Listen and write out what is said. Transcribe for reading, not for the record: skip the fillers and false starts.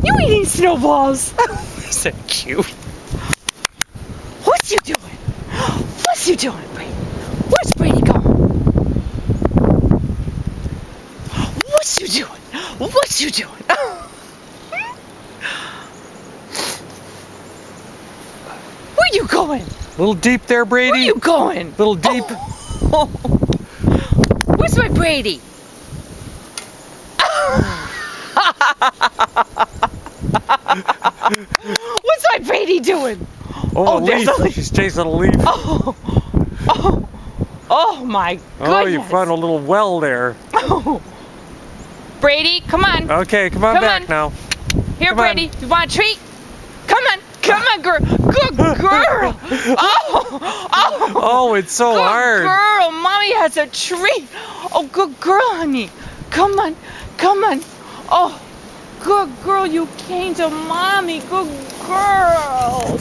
You eating snowballs? Is that cute? What's you doing? What's you doing, Brady? Where's Brady going? What's you doing? What's you doing? Where you going? A little deep there, Brady. Where you going? A little deep. Oh. Where's my Brady? What's my Brady doing? Oh, a there's leaf. a leaf. She's chasing a leaf. Oh my goodness. Oh, you found a little well there. Oh. Brady, come on. Okay, come on back now. Here, Come Brady, on. you want a treat? Come on, girl. Good girl. Oh, it's so good hard. Girl, mommy has a treat. Oh, good girl, honey. Come on. Oh, good girl, you came to mommy. Good girl.